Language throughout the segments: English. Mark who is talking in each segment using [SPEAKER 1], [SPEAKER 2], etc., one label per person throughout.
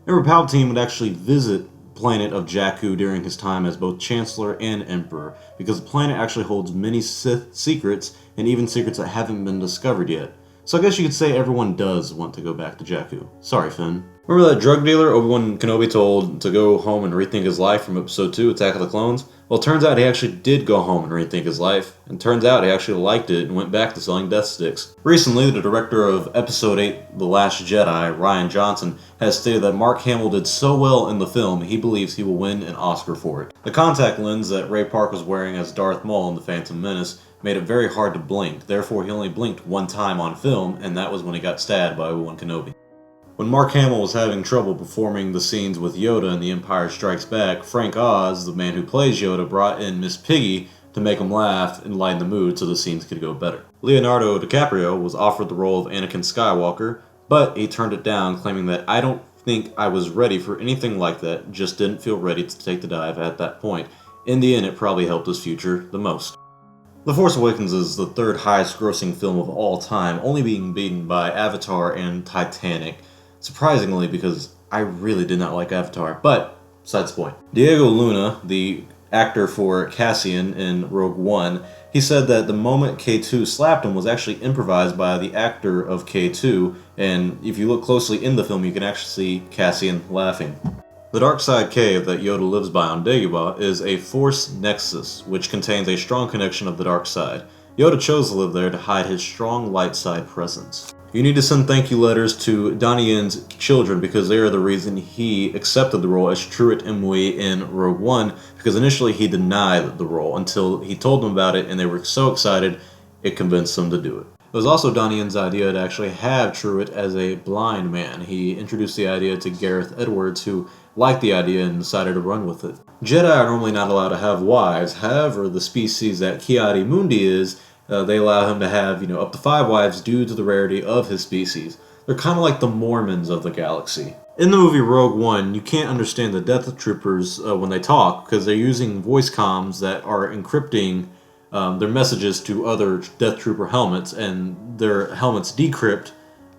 [SPEAKER 1] Emperor Palpatine would actually visit planet of Jakku during his time as both Chancellor and Emperor, because the planet actually holds many Sith secrets, and even secrets that haven't been discovered yet. So I guess you could say everyone does want to go back to Jakku. Sorry, Finn. Remember that drug dealer Obi-Wan Kenobi told to go home and rethink his life from Episode 2, Attack of the Clones? Well, it turns out he actually did go home and rethink his life, and turns out he actually liked it and went back to selling death sticks. Recently, the director of Episode 8, The Last Jedi, Rian Johnson, has stated that Mark Hamill did so well in the film, he believes he will win an Oscar for it. The contact lens that Ray Park was wearing as Darth Maul in The Phantom Menace made it very hard to blink, therefore he only blinked one time on film, and that was when he got stabbed by Obi-Wan Kenobi. When Mark Hamill was having trouble performing the scenes with Yoda in The Empire Strikes Back, Frank Oz, the man who plays Yoda, brought in Miss Piggy to make him laugh and lighten the mood so the scenes could go better. Leonardo DiCaprio was offered the role of Anakin Skywalker, but he turned it down, claiming that "I don't think I was ready for anything like that, just didn't feel ready to take the dive at that point. In the end, it probably helped his future the most." The Force Awakens is the third highest grossing film of all time, only being beaten by Avatar and Titanic. Surprisingly, because I really did not like Avatar, but besides the point. Diego Luna, the actor for Cassian in Rogue One, he said that the moment K2 slapped him was actually improvised by the actor of K2, and if you look closely in the film, you can actually see Cassian laughing. The dark side cave that Yoda lives by on Dagobah is a Force Nexus, which contains a strong connection of the dark side. Yoda chose to live there to hide his strong light side presence. You need to send thank you letters to Donnie Yen's children because they are the reason he accepted the role as Chirrut Imwe in Rogue One, because initially he denied the role until he told them about it and they were so excited it convinced them to do it. It was also Donnie Yen's idea to actually have Chirrut as a blind man. He introduced the idea to Gareth Edwards, who liked the idea and decided to run with it. Jedi are normally not allowed to have wives, however, the species that Ki-Adi-Mundi is, they allow him to have, up to 5 wives due to the rarity of his species. They're kind of like the Mormons of the galaxy. In the movie Rogue One, you can't understand the Death Troopers when they talk because they're using voice comms that are encrypting their messages to other Death Trooper helmets, and their helmets decrypt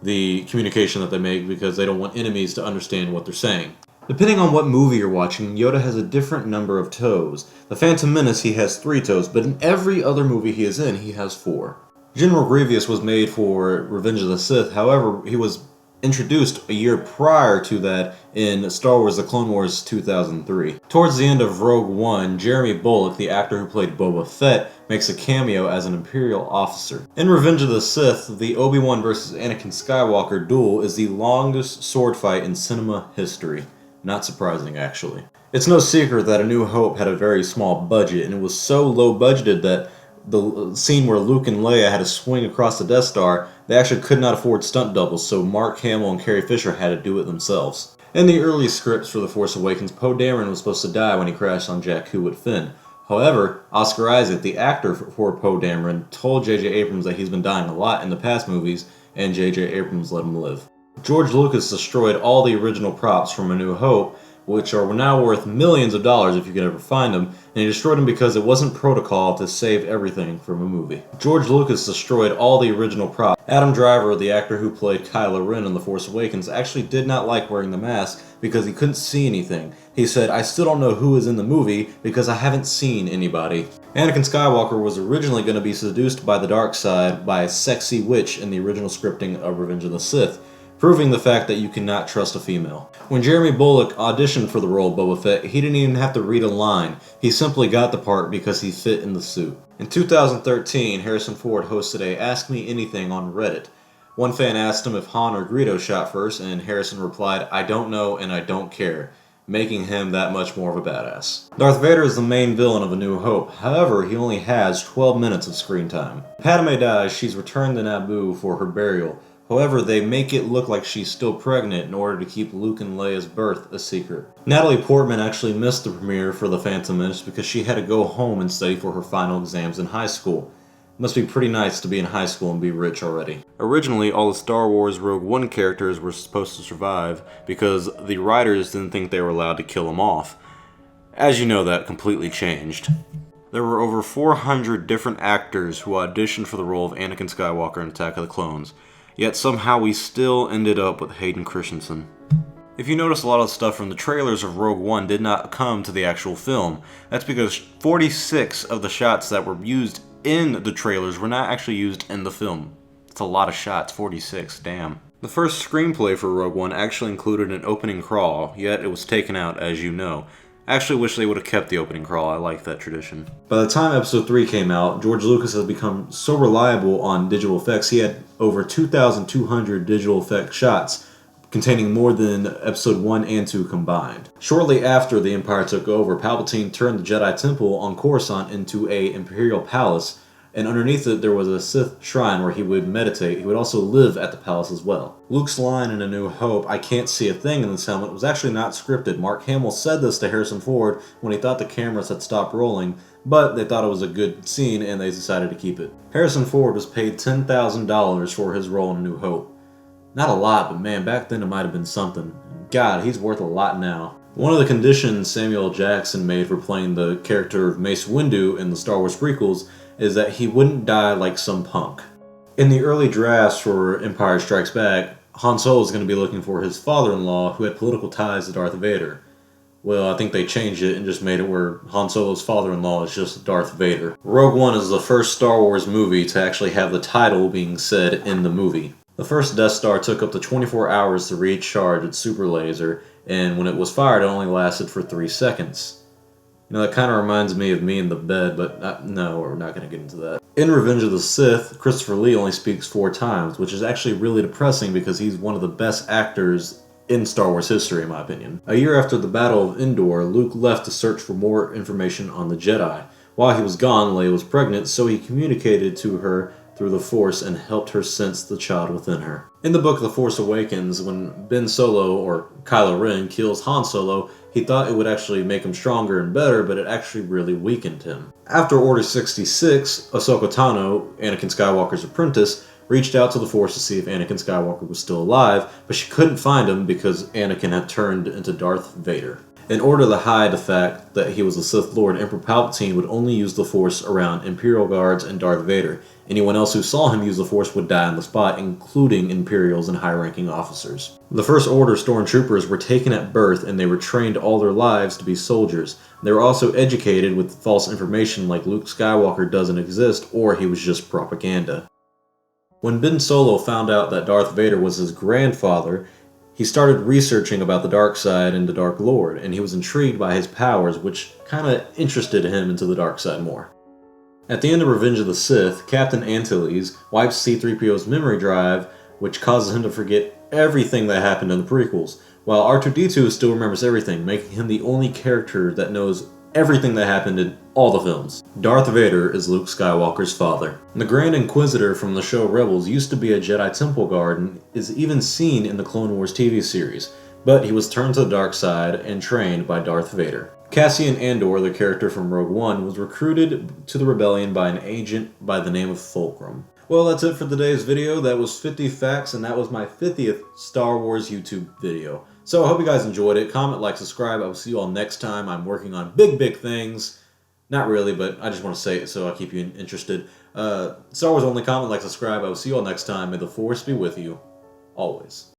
[SPEAKER 1] the communication that they make because they don't want enemies to understand what they're saying. Depending on what movie you're watching, Yoda has a different number of toes. The Phantom Menace, he has 3 toes, but in every other movie he is in, he has 4. General Grievous was made for Revenge of the Sith, however, he was introduced a year prior to that in Star Wars The Clone Wars 2003. Towards the end of Rogue One, Jeremy Bulloch, the actor who played Boba Fett, makes a cameo as an Imperial officer. In Revenge of the Sith, the Obi-Wan vs. Anakin Skywalker duel is the longest sword fight in cinema history. Not surprising, actually. It's no secret that A New Hope had a very small budget, and it was so low budgeted that the scene where Luke and Leia had to swing across the Death Star, they actually could not afford stunt doubles, so Mark Hamill and Carrie Fisher had to do it themselves. In the early scripts for The Force Awakens, Poe Dameron was supposed to die when he crashed on Jakku with Finn. However, Oscar Isaac, the actor for Poe Dameron, told J.J. Abrams that he's been dying a lot in the past movies, and J.J. Abrams let him live. George Lucas destroyed all the original props from A New Hope, which are now worth millions of dollars if you could ever find them, and he destroyed them because it wasn't protocol to save everything from a movie. George Lucas destroyed all the original props. Adam Driver, the actor who played Kylo Ren in The Force Awakens, actually did not like wearing the mask because he couldn't see anything. He said, "I still don't know who is in the movie because I haven't seen anybody." Anakin Skywalker was originally going to be seduced by the dark side by a sexy witch in the original scripting of Revenge of the Sith, proving the fact that you cannot trust a female. When Jeremy Bulloch auditioned for the role of Boba Fett, he didn't even have to read a line. He simply got the part because he fit in the suit. In 2013, Harrison Ford hosted a Ask Me Anything on Reddit. One fan asked him if Han or Greedo shot first, and Harrison replied, "I don't know and I don't care," making him that much more of a badass. Darth Vader is the main villain of A New Hope, however, he only has 12 minutes of screen time. Padme dies, she's returned to Naboo for her burial. However, they make it look like she's still pregnant in order to keep Luke and Leia's birth a secret. Natalie Portman actually missed the premiere for The Phantom Menace because she had to go home and study for her final exams in high school. It must be pretty nice to be in high school and be rich already. Originally, all the Star Wars Rogue One characters were supposed to survive because the writers didn't think they were allowed to kill them off. As you know, that completely changed. There were over 400 different actors who auditioned for the role of Anakin Skywalker in Attack of the Clones. Yet somehow we still ended up with Hayden Christensen. If you notice, a lot of the stuff from the trailers of Rogue One did not come to the actual film. That's because 46 of the shots that were used in the trailers were not actually used in the film. It's a lot of shots, 46, damn. The first screenplay for Rogue One actually included an opening crawl, yet it was taken out, as you know. I actually wish they would have kept the opening crawl. I like that tradition. By the time Episode 3 came out, George Lucas had become so reliable on digital effects, he had over 2,200 digital effect shots, containing more than Episode 1 and 2 combined. Shortly after the Empire took over, Palpatine turned the Jedi Temple on Coruscant into an Imperial Palace, and underneath it there was a Sith shrine where he would meditate. He would also live at the palace as well. Luke's line in A New Hope, "I can't see a thing in this helmet," was actually not scripted. Mark Hamill said this to Harrison Ford when he thought the cameras had stopped rolling, but they thought it was a good scene and they decided to keep it. Harrison Ford was paid $10,000 for his role in A New Hope. Not a lot, but man, back then it might have been something. God, he's worth a lot now. One of the conditions Samuel Jackson made for playing the character of Mace Windu in the Star Wars prequels is that he wouldn't die like some punk. In the early drafts for Empire Strikes Back, Han Solo is going to be looking for his father-in-law who had political ties to Darth Vader. Well, I think they changed it and just made it where Han Solo's father-in-law is just Darth Vader. Rogue One is the first Star Wars movie to actually have the title being said in the movie. The first Death Star took up to 24 hours to recharge its super laser, and when it was fired, it only lasted for 3 seconds. You know, that kind of reminds me of me in the bed, but no, we're not going to get into that. In Revenge of the Sith, Christopher Lee only speaks 4 times, which is actually really depressing because he's one of the best actors in Star Wars history, in my opinion. A year after the Battle of Endor, Luke left to search for more information on the Jedi. While he was gone, Leia was pregnant, so he communicated to her through the Force and helped her sense the child within her. In the book The Force Awakens, when Ben Solo, or Kylo Ren, kills Han Solo, he thought it would actually make him stronger and better, but it actually really weakened him. After Order 66, Ahsoka Tano, Anakin Skywalker's apprentice, reached out to the Force to see if Anakin Skywalker was still alive, but she couldn't find him because Anakin had turned into Darth Vader. In order to hide the fact that he was a Sith Lord, Emperor Palpatine would only use the Force around Imperial guards and Darth Vader. Anyone else who saw him use the Force would die on the spot, including Imperials and high-ranking officers. The First Order stormtroopers were taken at birth and they were trained all their lives to be soldiers. They were also educated with false information like Luke Skywalker doesn't exist or he was just propaganda. When Ben Solo found out that Darth Vader was his grandfather, he started researching about the dark side and the Dark Lord, and he was intrigued by his powers, which kinda interested him into the dark side more. At the end of Revenge of the Sith, Captain Antilles wipes C-3PO's memory drive, which causes him to forget everything that happened in the prequels, while R2-D2 still remembers everything, making him the only character that knows everything that happened in all the films. Darth Vader is Luke Skywalker's father. The Grand Inquisitor from the show Rebels used to be a Jedi Temple guard and is even seen in the Clone Wars TV series, but he was turned to the dark side and trained by Darth Vader. Cassian Andor, the character from Rogue One, was recruited to the rebellion by an agent by the name of Fulcrum. Well, that's it for today's video. That was 50 facts, and that was my 50th Star Wars YouTube video. So I hope you guys enjoyed it. Comment, like, subscribe. I will see you all next time. I'm working on big things. Not really, but I just want to say it so I keep you interested. Star Wars only. Comment, like, subscribe. I will see you all next time. May the Force be with you. Always.